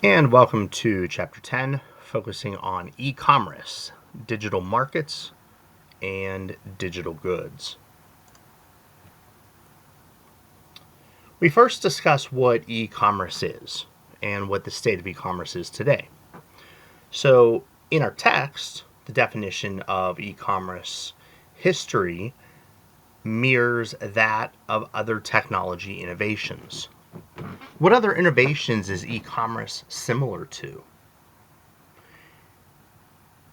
And welcome to Chapter 10, focusing on e-commerce, digital markets, and digital goods. We first discuss what e-commerce is and what the state of e-commerce is today. So, in our text, the definition of e-commerce history mirrors that of other technology innovations. What other innovations is e-commerce similar to?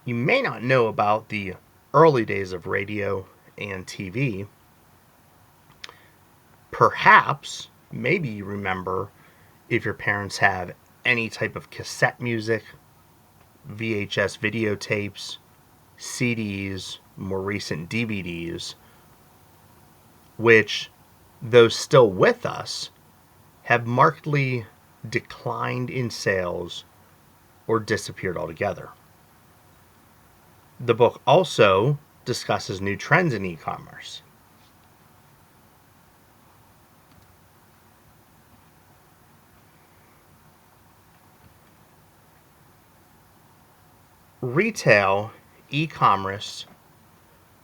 You may not know about the early days of radio and TV. Perhaps, maybe you remember if your parents have any type of cassette music, VHS videotapes, CDs, more recent DVDs, which, though still with us, have markedly declined in sales or disappeared altogether. The book also discusses new trends in e-commerce. Retail e-commerce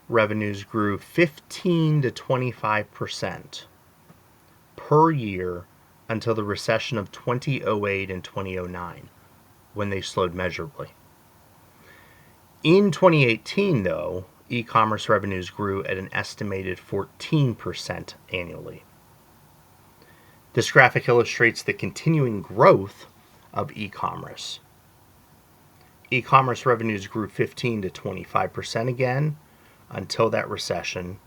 revenues grew 15 to 25% per year until the recession of 2008 and 2009, when they slowed measurably. In 2018, though, e-commerce revenues grew at an estimated 14% annually. This graphic illustrates the continuing growth of e-commerce. E-commerce revenues grew 15 to 25% again until that recession,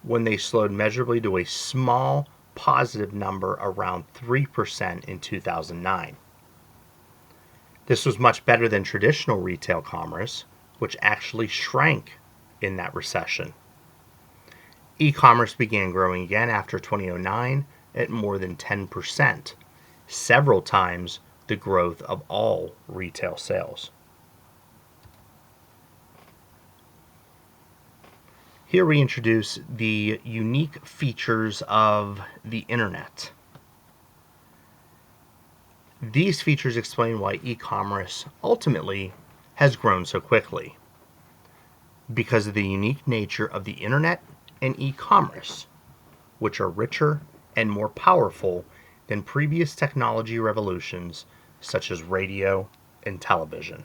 when they slowed measurably to a small positive number around 3% in 2009. This was much better than traditional retail commerce, which actually shrank in that recession. E-commerce began growing again after 2009 at more than 10%, several times the growth of all retail sales. Here we introduce the unique features of the internet. These features explain why e-commerce ultimately has grown so quickly. Because of the unique nature of the internet and e-commerce, which are richer and more powerful than previous technology revolutions such as radio and television.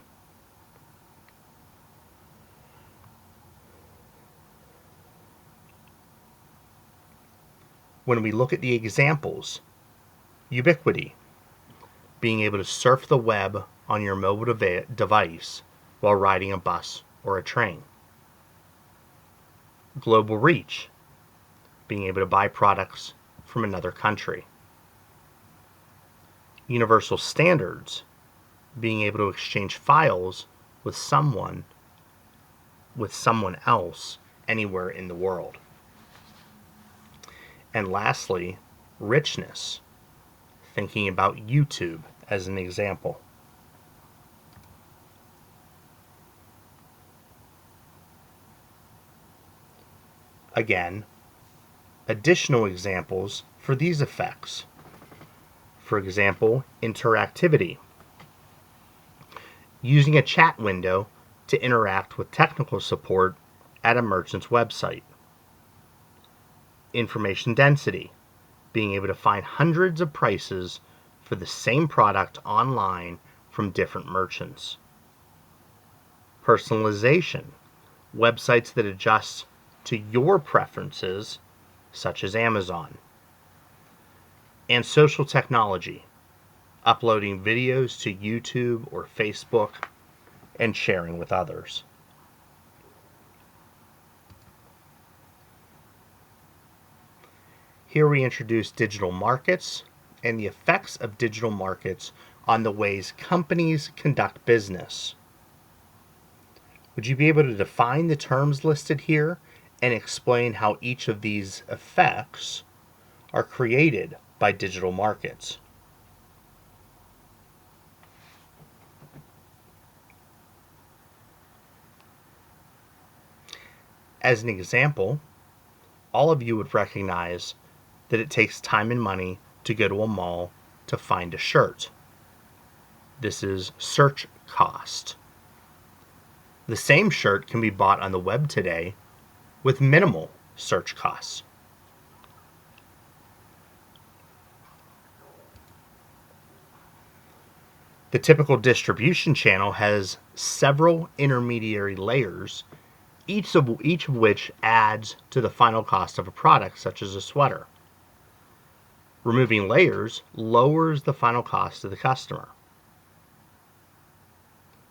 When we look at the examples, ubiquity, being able to surf the web on your mobile device while riding a bus or a train. Global reach, being able to buy products from another country. Universal standards, being able to exchange files with someone else anywhere in the world. And lastly, richness, thinking about YouTube as an example. Again, additional examples for these effects. For example, interactivity. Using a chat window to interact with technical support at a merchant's website. Information density, being able to find hundreds of prices for the same product online from different merchants. Personalization, websites that adjust to your preferences, such as Amazon. And social technology, uploading videos to YouTube or Facebook and sharing with others. Here we introduce digital markets and the effects of digital markets on the ways companies conduct business. Would you be able to define the terms listed here and explain how each of these effects are created by digital markets? As an example, all of you would recognize that it takes time and money to go to a mall to find a shirt. This is search cost. The same shirt can be bought on the web today with minimal search costs. The typical distribution channel has several intermediary layers, each of which adds to the final cost of a product, such as a sweater. Removing layers lowers the final cost to the customer.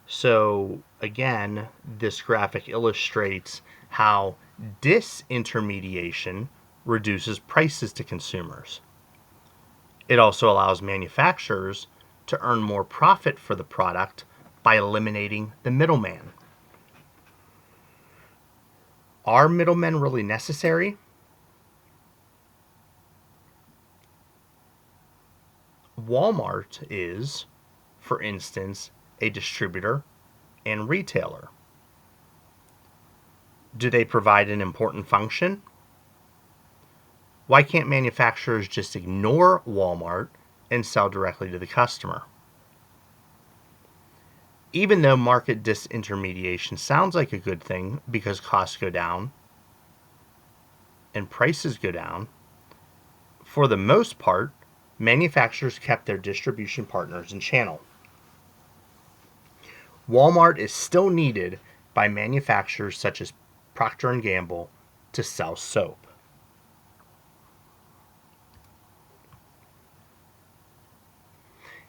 So again, this graphic illustrates how disintermediation reduces prices to consumers. It also allows manufacturers to earn more profit for the product by eliminating the middleman. Are middlemen really necessary? Walmart is, for instance, a distributor and retailer. Do they provide an important function? Why can't manufacturers just ignore Walmart and sell directly to the customer? Even though market disintermediation sounds like a good thing because costs go down and prices go down, for the most part, manufacturers kept their distribution partners and channel. Walmart is still needed by manufacturers such as Procter & Gamble to sell soap.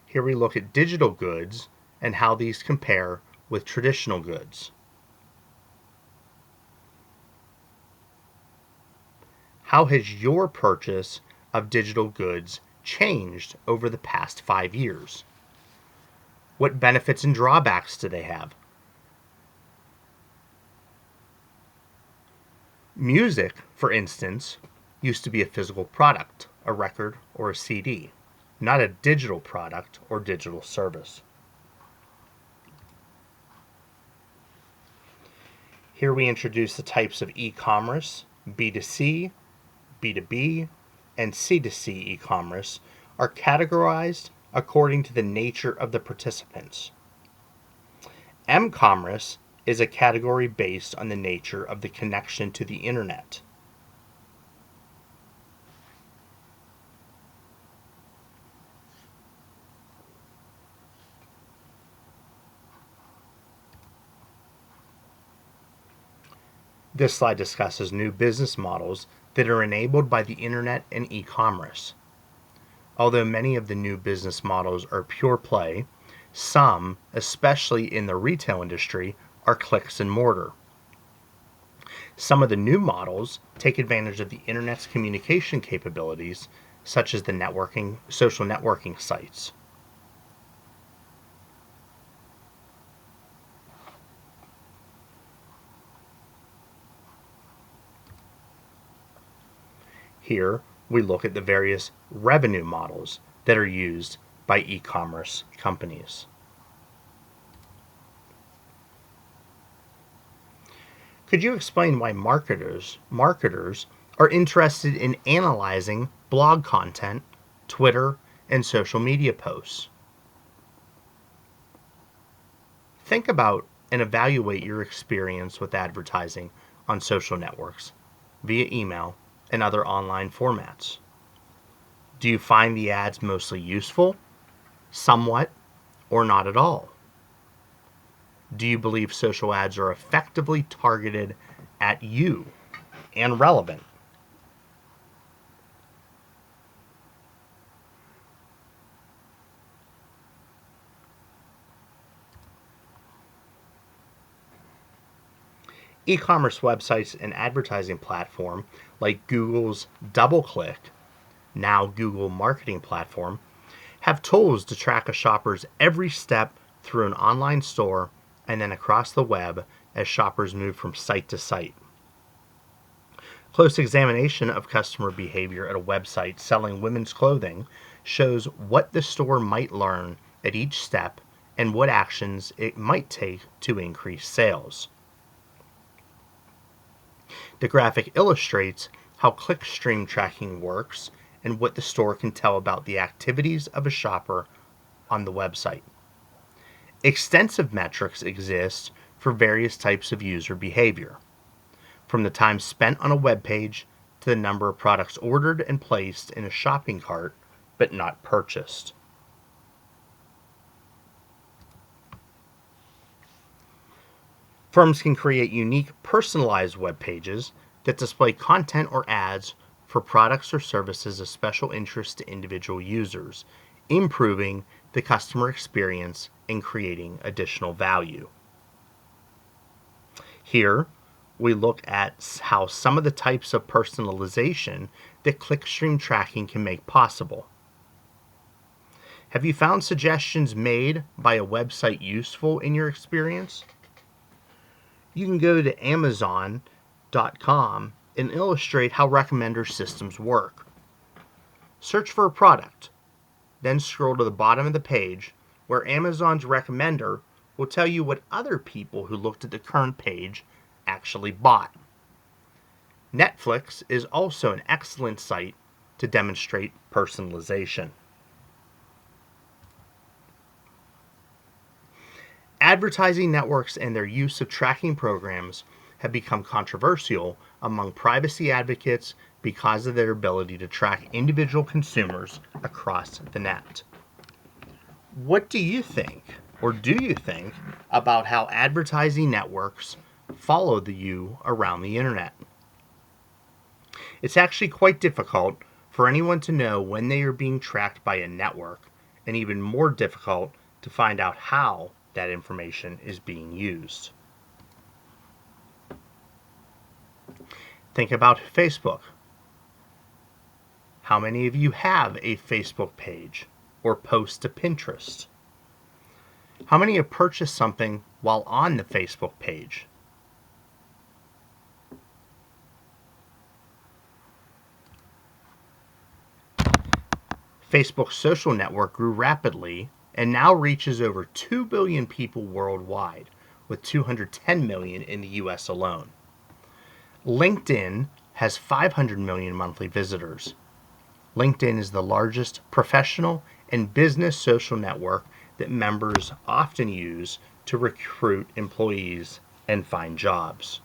Here we look at digital goods and how these compare with traditional goods. How has your purchase of digital goods changed over the past 5 years? What benefits and drawbacks do they have? Music, for instance, used to be a physical product, a record or a CD, not a digital product or digital service. Here we introduce the types of e-commerce. B2C, B2B, and C2C e-commerce are categorized according to the nature of the participants. M-commerce is a category based on the nature of the connection to the internet. This slide discusses new business models that are enabled by the internet and e-commerce. Although many of the new business models are pure play, some, especially in the retail industry, are clicks and mortar. Some of the new models take advantage of the internet's communication capabilities, such as the social networking sites. Here, we look at the various revenue models that are used by e-commerce companies. Could you explain why marketers are interested in analyzing blog content, Twitter, and social media posts? Think about and evaluate your experience with advertising on social networks, via email, and other online formats. Do you find the ads mostly useful, somewhat, or not at all? Do you believe social ads are effectively targeted at you and relevant? E-commerce websites and advertising platform like Google's DoubleClick, now Google Marketing Platform, have tools to track a shopper's every step through an online store and then across the web as shoppers move from site to site. Close examination of customer behavior at a website selling women's clothing shows what the store might learn at each step and what actions it might take to increase sales. The graphic illustrates how clickstream tracking works and what the store can tell about the activities of a shopper on the website. Extensive metrics exist for various types of user behavior, from the time spent on a web page to the number of products ordered and placed in a shopping cart but not purchased. Firms can create unique, personalized web pages that display content or ads for products or services of special interest to individual users, improving the customer experience and creating additional value. Here, we look at how some of the types of personalization that clickstream tracking can make possible. Have you found suggestions made by a website useful in your experience? You can go to Amazon.com and illustrate how recommender systems work. Search for a product, then scroll to the bottom of the page where Amazon's recommender will tell you what other people who looked at the current page actually bought. Netflix is also an excellent site to demonstrate personalization. Advertising networks and their use of tracking programs have become controversial among privacy advocates because of their ability to track individual consumers across the net. What do you think, or do you think, about how advertising networks follow you around the internet? It's actually quite difficult for anyone to know when they are being tracked by a network, and even more difficult to find out how that information is being used. Think about Facebook. How many of you have a Facebook page or post to Pinterest? How many have purchased something while on the Facebook page? Facebook's social network grew rapidly and now reaches over 2 billion people worldwide, with 210 million in the US alone. LinkedIn has 500 million monthly visitors. LinkedIn is the largest professional and business social network that members often use to recruit employees and find jobs.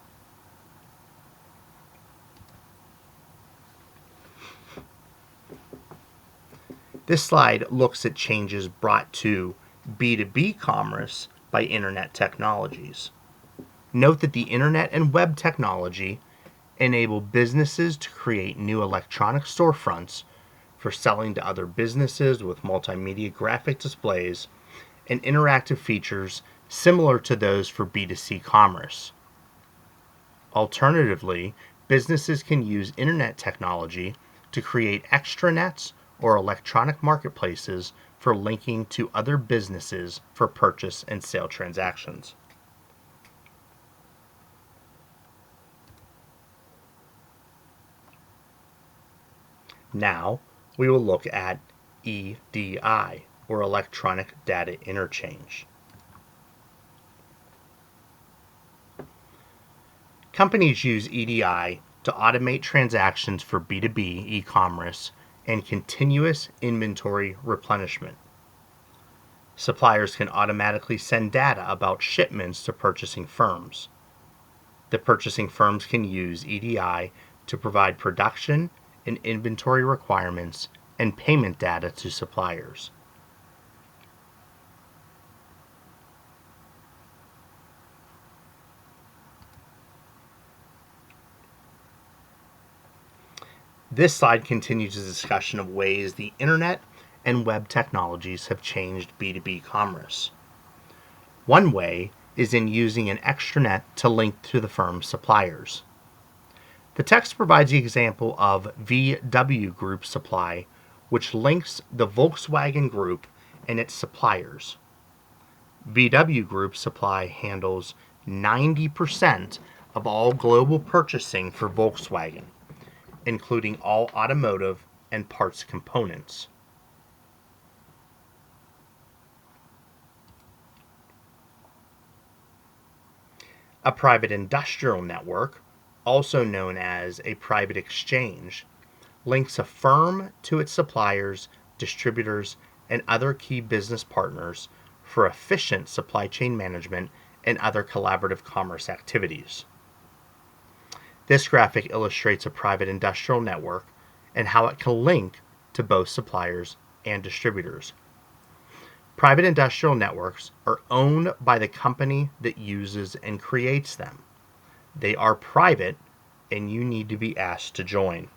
This slide looks at changes brought to B2B commerce by internet technologies. Note that the internet and web technology enable businesses to create new electronic storefronts for selling to other businesses with multimedia graphic displays and interactive features similar to those for B2C commerce. Alternatively, businesses can use internet technology to create extranets or electronic marketplaces for linking to other businesses for purchase and sale transactions. Now, we will look at EDI, or Electronic Data Interchange. Companies use EDI to automate transactions for B2B e-commerce and continuous inventory replenishment. Suppliers can automatically send data about shipments to purchasing firms. The purchasing firms can use EDI to provide production and inventory requirements and payment data to suppliers. This slide continues the discussion of ways the internet and web technologies have changed B2B commerce. One way is in using an extranet to link to the firm's suppliers. The text provides the example of VW Group Supply, which links the Volkswagen Group and its suppliers. VW Group Supply handles 90% of all global purchasing for Volkswagen, including all automotive and parts components. A private industrial network, also known as a private exchange, links a firm to its suppliers, distributors, and other key business partners for efficient supply chain management and other collaborative commerce activities. This graphic illustrates a private industrial network and how it can link to both suppliers and distributors. Private industrial networks are owned by the company that uses and creates them. They are private, and you need to be asked to join.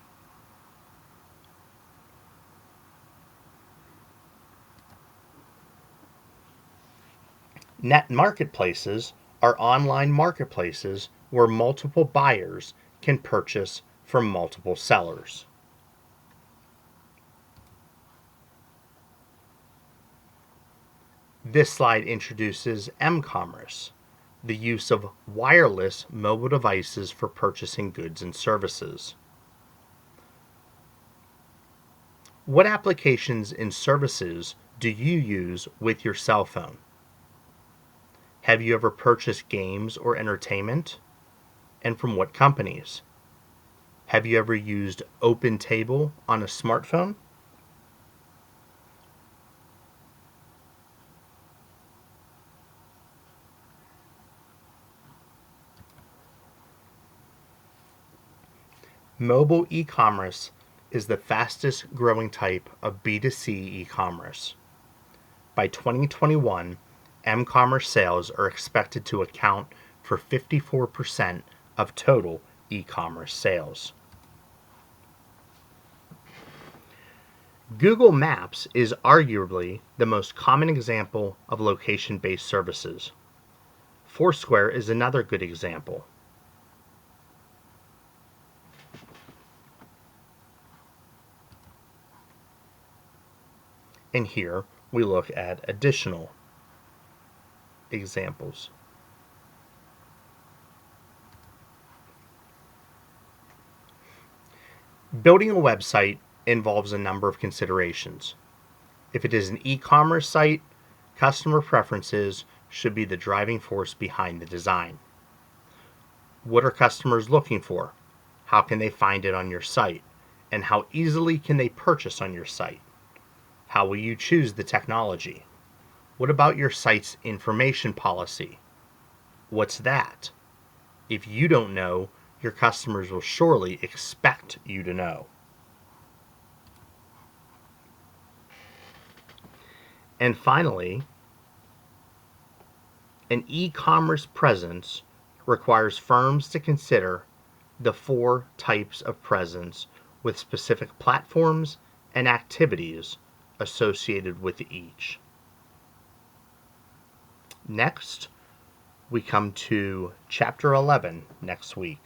Net marketplaces are online marketplaces where multiple buyers can purchase from multiple sellers. This slide introduces m-commerce, the use of wireless mobile devices for purchasing goods and services. What applications and services do you use with your cell phone? Have you ever purchased games or entertainment? And from what companies? Have you ever used OpenTable on a smartphone? Mobile e-commerce is the fastest growing type of B2C e-commerce. By 2021, m-commerce sales are expected to account for 54% of total e-commerce sales. Google Maps is arguably the most common example of location-based services. Foursquare is another good example. And here we look at additional examples. Building a website involves a number of considerations. If it is an e-commerce site, customer preferences should be the driving force behind the design. What are customers looking for? How can they find it on your site? And how easily can they purchase on your site? How will you choose the technology? What about your site's information policy? What's that? If you don't know, your customers will surely expect you to know. And finally, an e-commerce presence requires firms to consider the 4 types of presence with specific platforms and activities associated with each. Next, we come to Chapter 11 next week.